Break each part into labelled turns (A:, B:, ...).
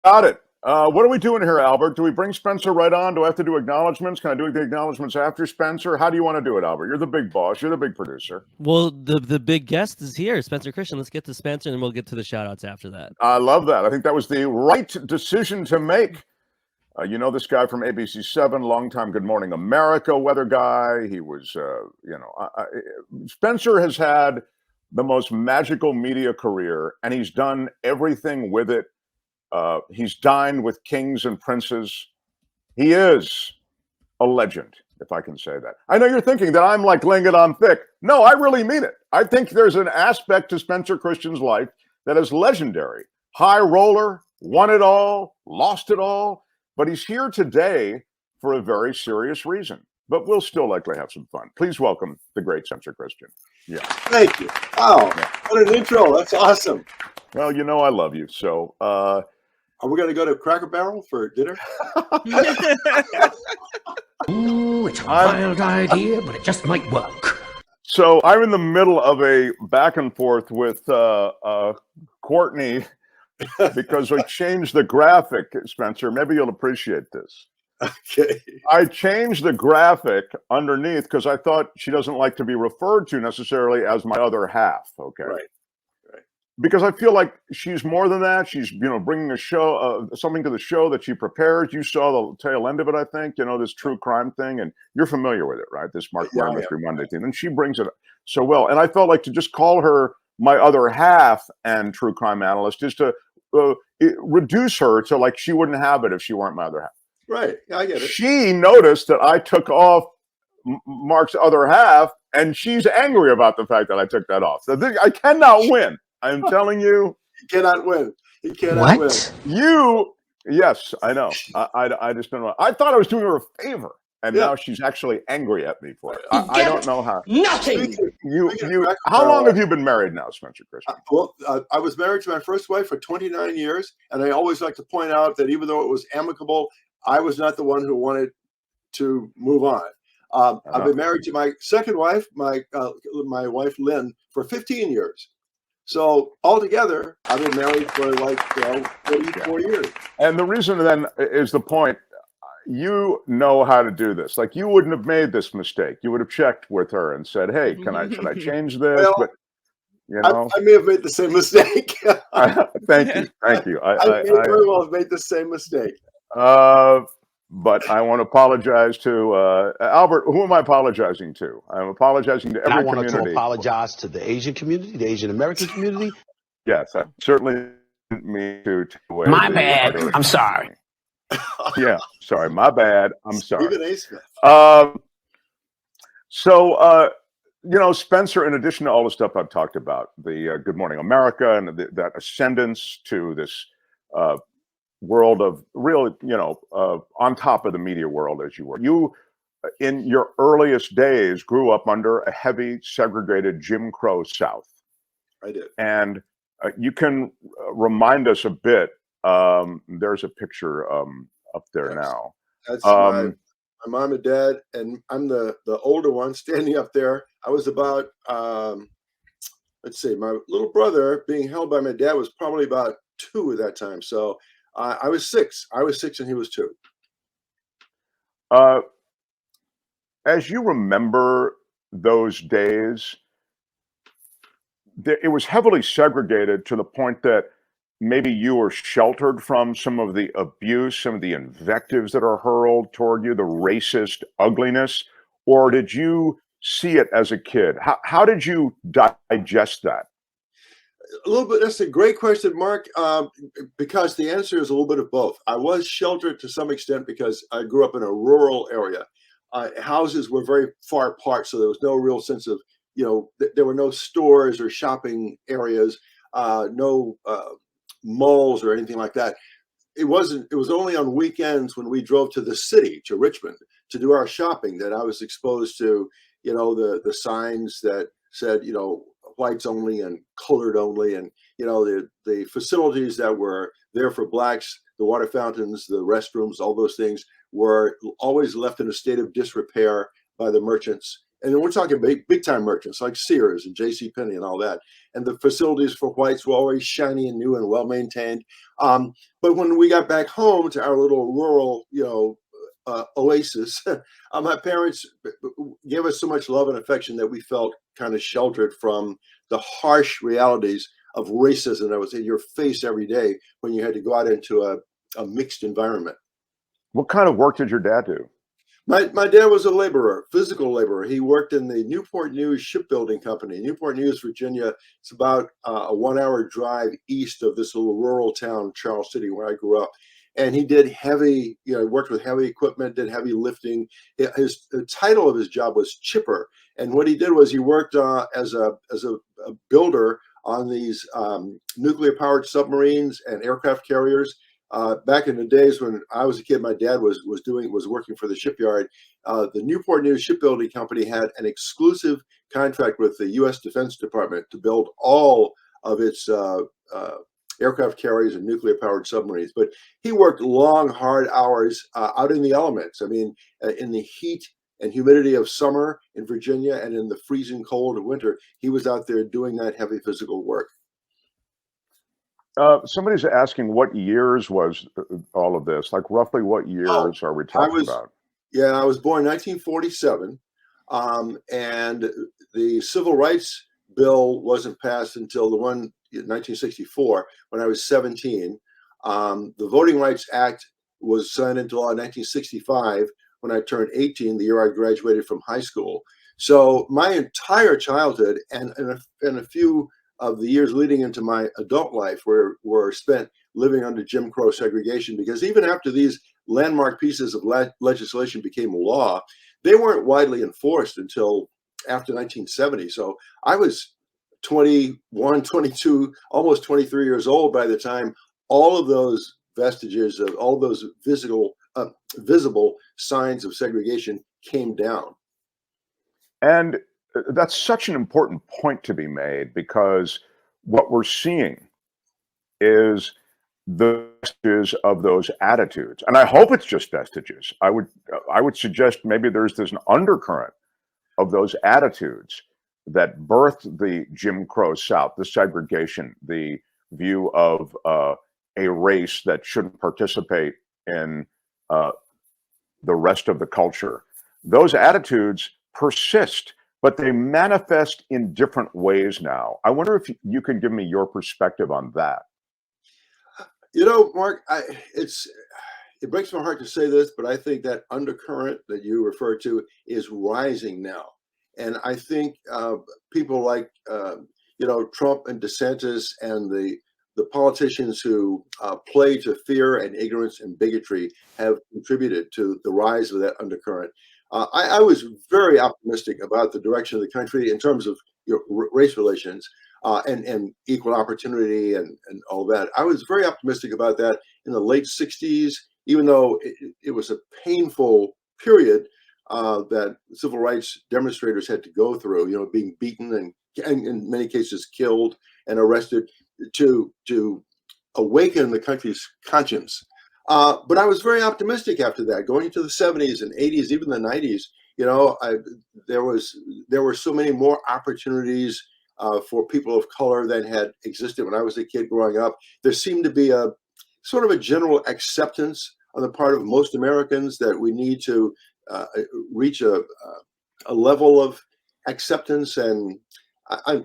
A: Got it. What are we doing here, Albert? Do we bring Spencer right on? Do I have to do acknowledgments? Can I do the acknowledgments after Spencer? How do you want to do it, Albert? You're the big boss. You're the big producer.
B: Well, the big guest is here, Spencer Christian. Let's get to Spencer, and then we'll get to the shout outs after that.
A: I love that. I think that was the right decision to make. You know this guy from ABC 7, longtime Good Morning America weather guy. He was, Spencer has had the most magical media career, and he's done everything with it. He's dined with kings and princes. He is a legend, if I can say that. I know you're thinking that I'm like laying it on thick. No, I really mean it. I think there's an aspect to Spencer Christian's life that is legendary. High roller, won it all, lost it all. But he's here today for a very serious reason. But we'll still likely have some fun. Please welcome the great Spencer Christian.
C: Yeah. Thank you. Wow. Yeah. What an intro. That's awesome.
A: Well, you know I love you. So
C: are we going to go to Cracker Barrel for dinner?
D: Ooh, it's a wild idea, but it just might work.
A: So I'm in the middle of a back and forth with Courtney because I changed the graphic, Spencer. Maybe you'll appreciate this.
C: Okay.
A: I changed the graphic underneath because I thought she doesn't like to be referred to necessarily as my other half. Okay.
C: Right.
A: Because I feel like she's more than that. She's, bringing a show, something to the show that she prepares. You saw the tail end of it, I think, this true crime thing, and you're familiar with it, right? This Mark Murray Mystery Monday thing. And she brings it so well. And I felt like to just call her my other half and true crime analyst is to reduce her to like she wouldn't have it if she weren't my other half.
C: Right. Yeah, I get it.
A: She noticed that I took off Mark's other half, and she's angry about the fact that I took that off. So I cannot win. I'm telling you.
C: You cannot win. You cannot win.
A: Yes, I know. I just don't know. I thought I was doing her a favor, and now she's actually angry at me for it. I don't know how.
D: Nothing.
A: How long have you been married now, Spencer Christian?
C: I was married to my first wife for 29 years, and I always like to point out that even though it was amicable, I was not the one who wanted to move on. I've been married to my second wife, my wife Lynn, for 15 years. So altogether, I've been married for 44 years.
A: And the reason then is the point, you know how to do this. Like you wouldn't have made this mistake. You would have checked with her and said, hey, should I change this?
C: Well,
A: but
C: I may have made the same mistake.
A: Thank you.
C: I may very well have made the same mistake.
A: But I want to apologize to Albert. Who am I apologizing to? I'm apologizing to every community.
E: I want to apologize to the Asian community, the Asian American community.
A: Yes, I certainly didn't mean to take away.
D: My bad. I'm sorry.
A: Yeah, sorry. My bad. I'm sorry.
C: Even A. Smith.
A: Spencer, in addition to all the stuff I've talked about, the Good Morning America and that ascendance to this world of real, on top of the media world as you were. You, in your earliest days, grew up under a heavy segregated Jim Crow South.
C: I did.
A: And you can remind us a bit. There's a picture up there now.
C: That's my mom and dad, and I'm the older one standing up there. I was about, let's see, my little brother being held by my dad was probably about 2 at that time. So I was 6. I was 6 and he was 2.
A: As you remember those days, it was heavily segregated to the point that maybe you were sheltered from some of the abuse, some of the invectives that are hurled toward you, the racist ugliness, or did you see it as a kid? How did you digest that?
C: A little bit. That's a great question, Mark, because the answer is a little bit of both. I was sheltered to some extent because I grew up in a rural area. Houses were very far apart, so there was no real sense of, there were no stores or shopping areas, no malls or anything like that. It was only on weekends when we drove to the city, to Richmond, to do our shopping that I was exposed to, the signs that said, whites only and colored only, and the facilities that were there for blacks, the water fountains, the restrooms, all those things were always left in a state of disrepair by the merchants, And then we're talking big time merchants like Sears and J.C. Penney and all that. And the facilities for whites were always shiny and new and well maintained. But when we got back home to our little rural, oasis, my parents gave us so much love and affection that we felt kind of sheltered from the harsh realities of racism that was in your face every day when you had to go out into a mixed environment.
A: What kind of work did your dad do?
C: My dad was a laborer, physical laborer. He worked in the Newport News shipbuilding company. Newport News, Virginia. It's about a 1 hour drive east of this little rural town, Charles City, where I grew up. And he did heavy, worked with heavy equipment, did heavy lifting. The title of his job was chipper. And what he did was he worked as a builder on these nuclear powered submarines and aircraft carriers. Back in the days when I was a kid, my dad was working for the shipyard. The Newport News Shipbuilding Company had an exclusive contract with the U.S. Defense Department to build all of its aircraft carriers and nuclear powered submarines. But he worked long, hard hours out in the elements. I mean, in the heat and humidity of summer in Virginia and in the freezing cold of winter, he was out there doing that heavy physical work.
A: Somebody's asking what years was all of this? Like roughly what years are we talking about?
C: Yeah, I was born in 1947, and the Civil Rights Bill wasn't passed until the one in 1964 when I was 17. The Voting Rights Act was signed into law in 1965 when I turned 18, the year I graduated from high school. So my entire childhood and a few of the years leading into my adult life were spent living under Jim Crow segregation, because even after these landmark pieces of legislation became law, they weren't widely enforced until after 1970. So I was 21, 22, almost 23 years old by the time all of those vestiges of all those visible signs of segregation came down.
A: And that's such an important point to be made, because what we're seeing is the vestiges of those attitudes. And I hope it's just vestiges. I would suggest maybe there's an undercurrent of those attitudes that birthed the Jim Crow South, the segregation, the view of a race that shouldn't participate in the rest of the culture. Those attitudes persist, but they manifest in different ways now. I wonder if you could give me your perspective on that.
C: Mark, it breaks my heart to say this, but I think that undercurrent that you refer to is rising now. And I think people like, Trump and DeSantis and the politicians who play to fear and ignorance and bigotry have contributed to the rise of that undercurrent. I was very optimistic about the direction of the country in terms of race relations and equal opportunity and all that. I was very optimistic about that in the late 60s, even though it was a painful period that civil rights demonstrators had to go through, being beaten and in many cases killed and arrested to awaken the country's conscience. But I was very optimistic after that, going into the 70s and 80s, even the 90s. There were so many more opportunities for people of color than had existed when I was a kid growing up. There seemed to be a sort of a general acceptance on the part of most Americans that we need to reach a level of acceptance and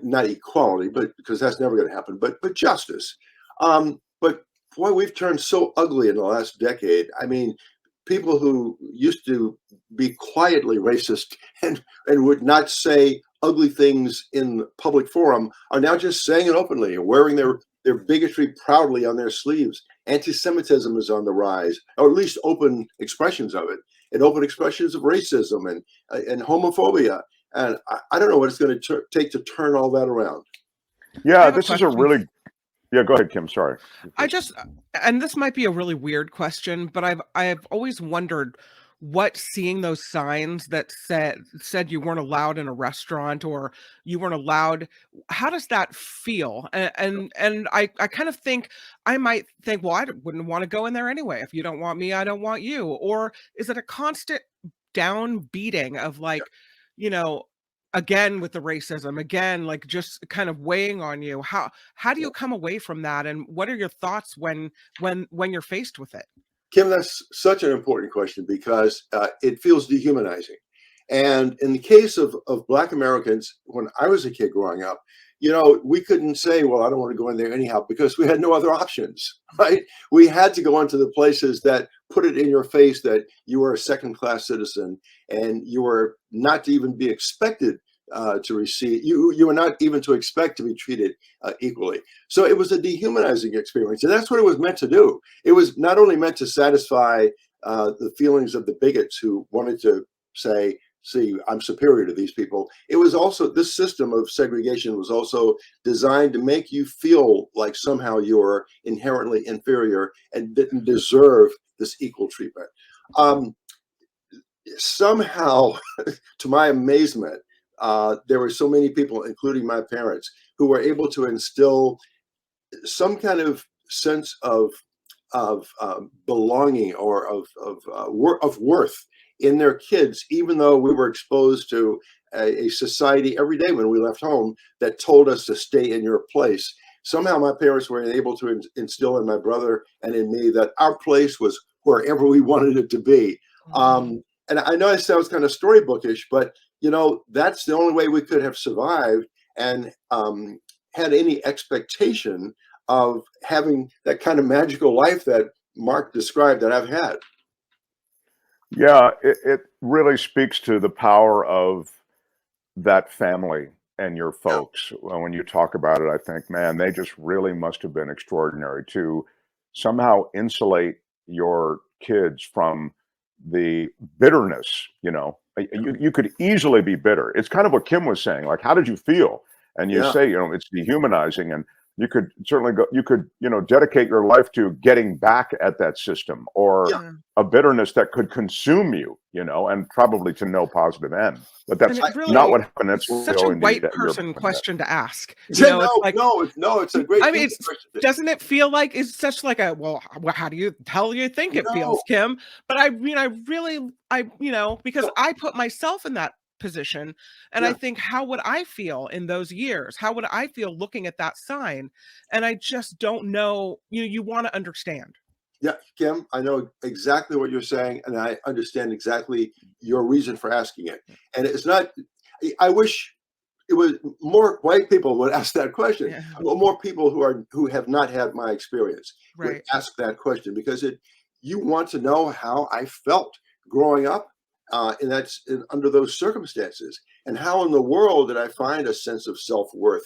C: not equality, but because that's never going to happen, but justice. But boy, we've turned so ugly in the last decade. I mean, people who used to be quietly racist and would not say ugly things in public forum are now just saying it openly and wearing their bigotry proudly on their sleeves. Anti-Semitism is on the rise, or at least open expressions of it, and open expressions of racism and homophobia. And I don't know what it's going to take to turn all that around.
A: Yeah, this is a really... Yeah, go ahead, Kim. Sorry.
F: And this might be a really weird question, but I've always wondered what seeing those signs that said you weren't allowed in a restaurant or you weren't allowed, how does that feel? And I kind of think, I might think, well, I wouldn't want to go in there anyway. If you don't want me, I don't want you. Or is it a constant downbeating of like, you know, again with the racism, again, like just kind of weighing on you. How do you come away from that, and what are your thoughts when you're faced with it?
C: Kim, that's such an important question because it feels dehumanizing. And in the case of Black Americans, when I was a kid growing up, we couldn't say, well, I don't want to go in there anyhow, because we had no other options, right? We had to go into the places that put it in your face that you were a second-class citizen and you were not to even be expected to receive, you were not even to expect to be treated equally. So it was a dehumanizing experience, and that's what it was meant to do. It was not only meant to satisfy the feelings of the bigots who wanted to say, see, I'm superior to these people. It was also, this system of segregation was also designed to make you feel like somehow you're inherently inferior and didn't deserve this equal treatment. Somehow, to my amazement, there were so many people, including my parents, who were able to instill some kind of sense of belonging or of worth in their kids, even though we were exposed to a society every day when we left home that told us to stay in your place. Somehow my parents were able to instill in my brother and in me that our place was wherever we wanted it to be. And I know it sounds kind of storybookish, but that's the only way we could have survived and had any expectation of having that kind of magical life that Mark described that I've had.
A: Yeah, it really speaks to the power of that family and your folks. When you talk about it, I think, man, they just really must have been extraordinary to somehow insulate your kids from the bitterness. You could easily be bitter. It's kind of what Kim was saying, like, how did you feel? And you say, it's dehumanizing, and you could certainly dedicate your life to getting back at that system, or a bitterness that could consume you, and probably to no positive end. But that's
F: really,
A: not what happened. That's
F: such a white person question to ask.
C: It's like, no, it's a great question.
F: Doesn't it feel like it's such like a, well, how do you think it feels, Kim? But I really, because I put myself in that position, and I think, how would I feel in those years? How would I feel looking at that sign? And I just don't know. You want to understand.
C: Yeah, Kim, I know exactly what you're saying, and I understand exactly your reason for asking it. And it's not, I wish it was more white people would ask that question.
F: Yeah.
C: More people who have not had my experience would ask that question, because you want to know how I felt growing up. And that's under those circumstances, and how in the world did I find a sense of self-worth,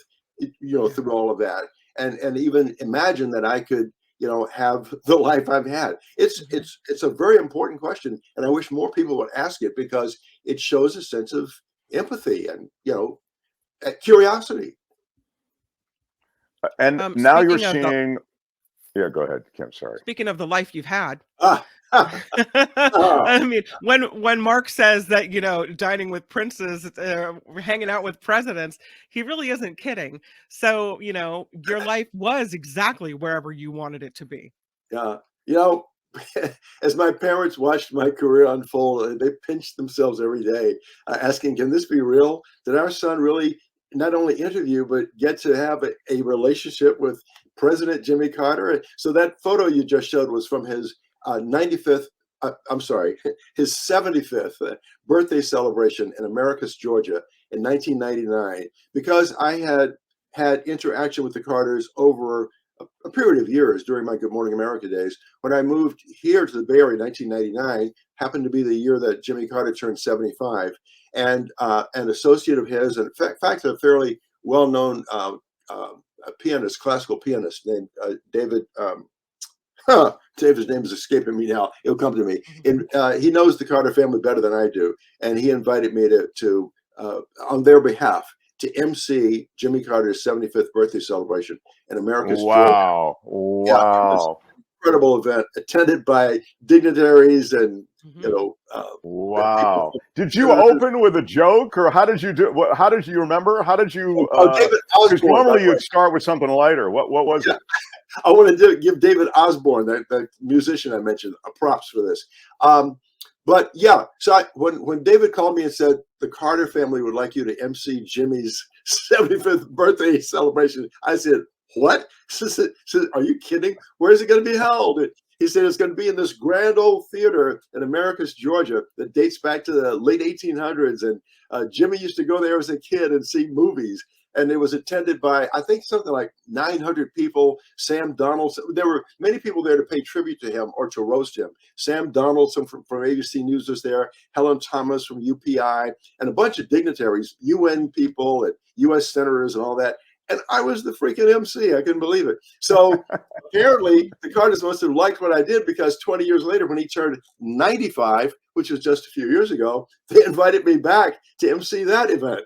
C: through all of that, and even imagine that I could, have the life I've had. It's a very important question, and I wish more people would ask it, because it shows a sense of empathy and curiosity.
A: And now you're seeing. Yeah, go ahead, Kim. Sorry.
F: Speaking of the life you've had. I mean, when Mark says that, dining with princes, hanging out with presidents, he really isn't kidding. So, your life was exactly wherever you wanted it to be.
C: Yeah. As my parents watched my career unfold, they pinched themselves every day, asking, can this be real? Did our son really not only interview, but get to have a relationship with President Jimmy Carter? So that photo you just showed was from his 95th, his 75th birthday celebration in Americus, Georgia in 1999, because I had interaction with the Carters over a period of years during my Good Morning America days. When I moved here to the Bay Area in 1999, happened to be the year that Jimmy Carter turned 75, and an associate of his, and in fact, a fairly well-known pianist, classical pianist named David. David's name is escaping me now. It'll come to me. And he knows the Carter family better than I do, and he invited me to on their behalf, to MC Jimmy Carter's 75th birthday celebration in America's Georgia.
A: Wow!
C: Yeah, incredible event attended by dignitaries and
A: wow. Did you open with a joke, or how did you do? How did you remember? How did you?
C: David Osborne.
A: Normally you'd start with something lighter. What was it?
C: I want to give David Osborne, the musician I mentioned, props for this. But yeah, so when David called me and said the Carter family would like you to MC Jimmy's 75th birthday celebration, I said, what? Are you kidding? Where is it going to be held? He said it's going to be in this grand old theater in Americus, Georgia, that dates back to the late 1800s. And Jimmy used to go there as a kid and see movies. And it was attended by, I think, something like 900 people. Sam Donaldson, there were many people there to pay tribute to him or to roast him. Sam Donaldson from ABC News was there, Helen Thomas from UPI, and a bunch of dignitaries, UN people and US senators and all that. And I was the freaking MC. I couldn't believe it. So apparently the Carters must have liked what I did, because 20 years later, when he turned 95, which was just a few years ago, they invited me back to MC that event.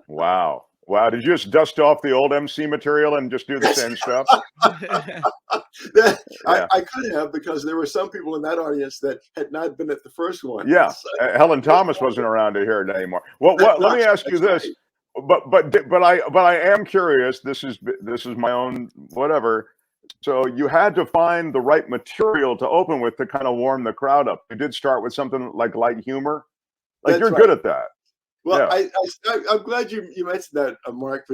A: Wow. Wow. Did you just dust off the old MC material and just do the same stuff?
C: I could have, because there were some people in that audience that had not been at the first one.
A: Yeah. Helen Thomas wasn't around to hear it anymore. Well, let me ask you this. Right. But I am curious. This is my own whatever. So you had to find the right material to open with to kind of warm the crowd up. You did start with something like light humor. Like, you're good at that.
C: Well,
A: yeah.
C: I'm glad you mentioned that, Mark.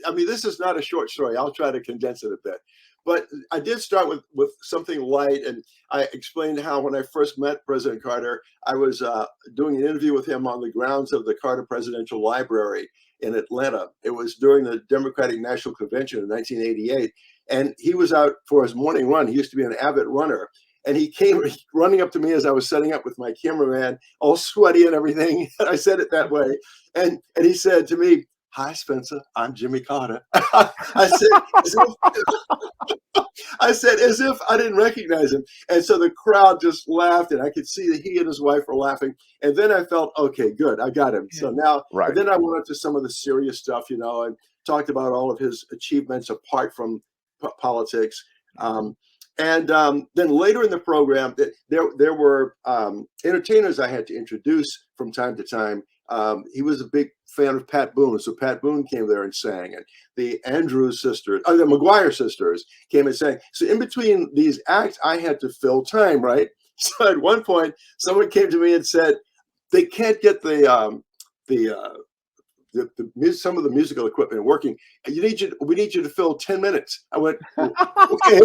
C: I mean, this is not a short story. I'll try to condense it a bit. But I did start with something light, and I explained how when I first met President Carter, I was doing an interview with him on the grounds of the Carter Presidential Library in Atlanta. It was during the Democratic National Convention in 1988, and he was out for his morning run. He used to be an avid runner. And he came running up to me as I was setting up with my cameraman, all sweaty and everything. And I said it that way. And he said to me, "Hi, Spencer, I'm Jimmy Carter." I said, as if I didn't recognize him. And so the crowd just laughed, and I could see that he and his wife were laughing. And then I felt, okay, good, I got him. So now, right. Then I went up to some of the serious stuff, and talked about all of his achievements apart from politics. And then later in the program, there were entertainers I had to introduce from time to time. He was a big fan of Pat Boone, so Pat Boone came there and sang. And the Andrews sisters, the McGuire sisters came and sang. So in between these acts, I had to fill time, right? So at one point, someone came to me and said, they can't get some of the musical equipment working. We need you to fill 10 minutes. I went, okay.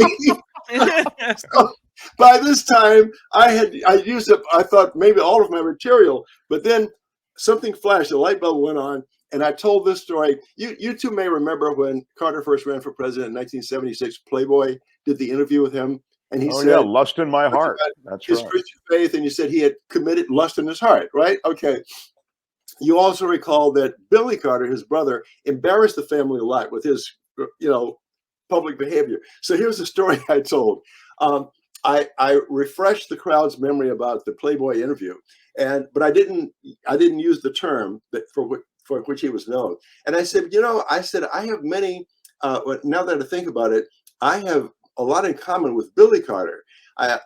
C: So by this time, I used up, I thought maybe all of my material, but then something flashed, a light bulb went on, and I told this story. You two may remember when Carter first ran for president in 1976, Playboy did the interview with him, and he said, "Lust in my heart." That's his Christian faith, and you said he had committed lust in his heart, right? Okay. You also recall that Billy Carter, his brother, embarrassed the family a lot with his, public behavior. So here's the story I told. I refreshed the crowd's memory about the Playboy interview, but I didn't use the term for which he was known. And I said, I have many. Now that I think about it, I have a lot in common with Billy Carter,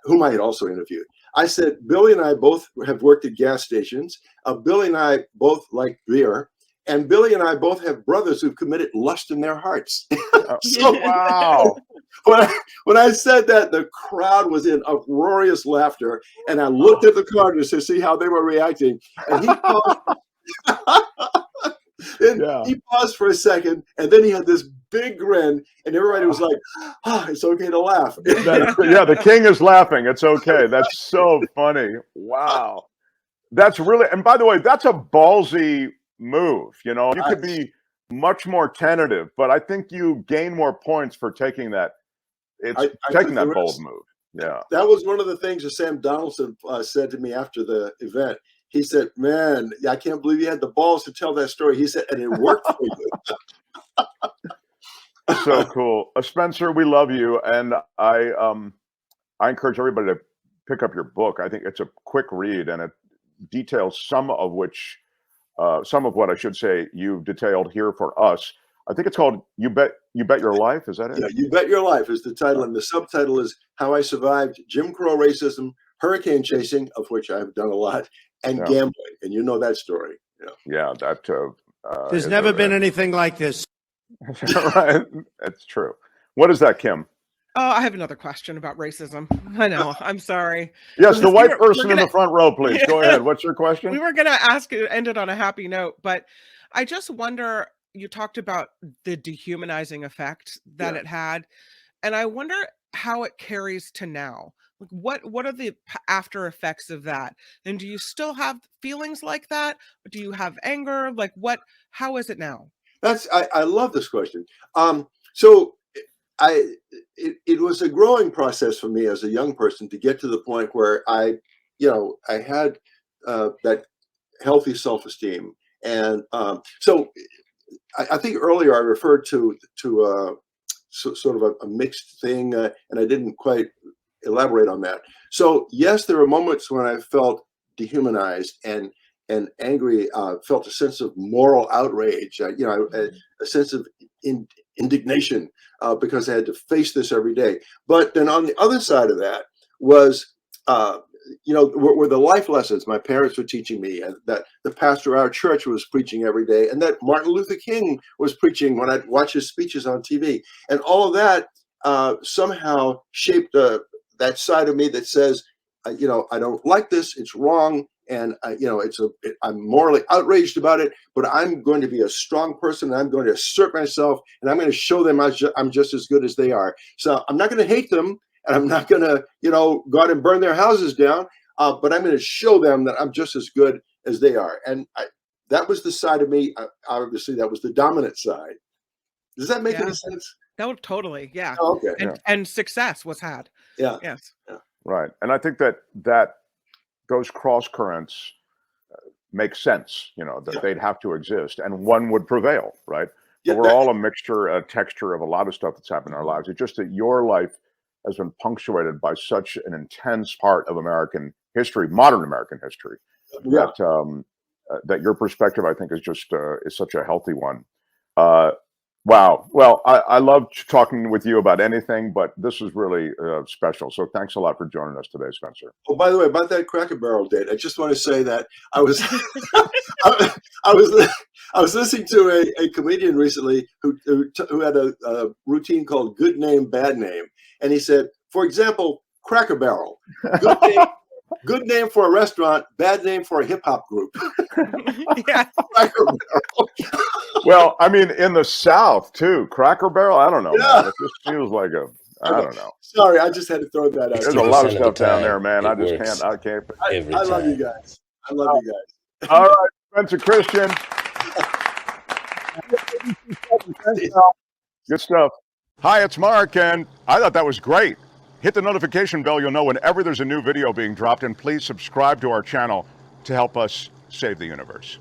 C: whom I had also interviewed. I said, Billy and I both have worked at gas stations. Billy and I both like beer. And Billy and I both have brothers who've committed lust in their hearts. So, wow. When I said that, the crowd was in uproarious laughter. And I looked at the Carters to see how they were reacting. And he paused. He paused for a second, and then he had this big grin, and everybody was like, it's okay to laugh.
A: The king is laughing. It's okay. That's so funny. Wow. That's really, and by the way, that's a ballsy move. You could be much more tentative, but I think you gain more points for taking that. Taking that bold move. Yeah.
C: That was one of the things that Sam Donaldson said to me after the event. He said, "Man, I can't believe you had the balls to tell that story." He said, "And it worked for you."
A: So cool. Spencer, we love you. And I encourage everybody to pick up your book. I think it's a quick read, and it details some of what I should say you've detailed here for us. I think it's called You Bet Your Life. Is that it?
C: Yeah, You Bet Your Life is the title. And the subtitle is How I Survived Jim Crow Racism, Hurricane Chasing, of which I've done a lot, and gambling. And you know that story.
A: Yeah, that.
D: There's never been anything like this.
A: Right. That's true. What is that, Kim?
F: Oh, I have another question about racism. I know. I'm sorry.
A: Yes,
F: So
A: the
F: this-
A: white
F: we're
A: person in
F: gonna-
A: the front row, please. Go ahead. What's your question?
F: We were going to ask it, end it on a happy note, but I just wonder. You talked about the dehumanizing effect that
C: Yeah.
F: it had, and I wonder how it carries to now. Like, what are the after effects of that? And do you still have feelings like that? Do you have anger? Like, what? How is it now?
C: I love this question. So it was a growing process for me as a young person to get to the point where I had that healthy self-esteem. And so I think earlier I referred to sort of a mixed thing, and I didn't quite elaborate on that. So yes, there were moments when I felt dehumanized and angry, felt a sense of moral outrage, a sense of indignation because I had to face this every day. But then on the other side of that was, were the life lessons my parents were teaching me, and that the pastor of our church was preaching every day, and that Martin Luther King was preaching when I'd watch his speeches on TV. And all of that somehow shaped that side of me that says, I don't like this, it's wrong, and I'm morally outraged about it, but I'm going to be a strong person, and I'm going to assert myself, and I'm going to show them I'm just as good as they are. So I'm not going to hate them, and I'm not going to, go out and burn their houses down, but I'm going to show them that I'm just as good as they are. And that was the side of me. Obviously, that was the dominant side. Does that make any sense?
F: No, totally. Yeah.
C: Oh, okay.
F: And success was had.
C: Yeah.
F: Yes.
A: Right. And I think that those cross currents make sense, that they'd have to exist and one would prevail, right?
C: Yeah,
A: But we're all a mixture, a texture of a lot of stuff that's happened in our lives. It's just that your life has been punctuated by such an intense part of American history, modern American history,
C: Yeah.
A: that your perspective, I think, is just is such a healthy one. Wow. Well, I love talking with you about anything, but this is really special. So thanks a lot for joining us today, Spencer.
C: Oh, by the way, about that Cracker Barrel date, I just want to say that I was I was listening to a comedian recently who had a routine called Good Name, Bad Name, and he said, for example, Cracker Barrel, good name for a restaurant, bad name for a hip hop group.
F: Yeah.
C: Cracker Barrel.
A: Well, I mean, in the South too, Cracker Barrel. I don't know, man. It just feels like I don't know.
C: Sorry, I just had to throw that out.
A: There's a lot of
G: 60%
A: stuff
G: the
A: down there,
G: time,
A: man.
G: it
A: I just
G: works
A: can't.
G: every
C: I love you
G: time.
C: guys. I love you guys.
A: All right, Spencer Christian. Good stuff. Hi, it's Mark, and I thought that was great. Hit the notification bell. You'll know whenever there's a new video being dropped, and please subscribe to our channel to help us save the universe.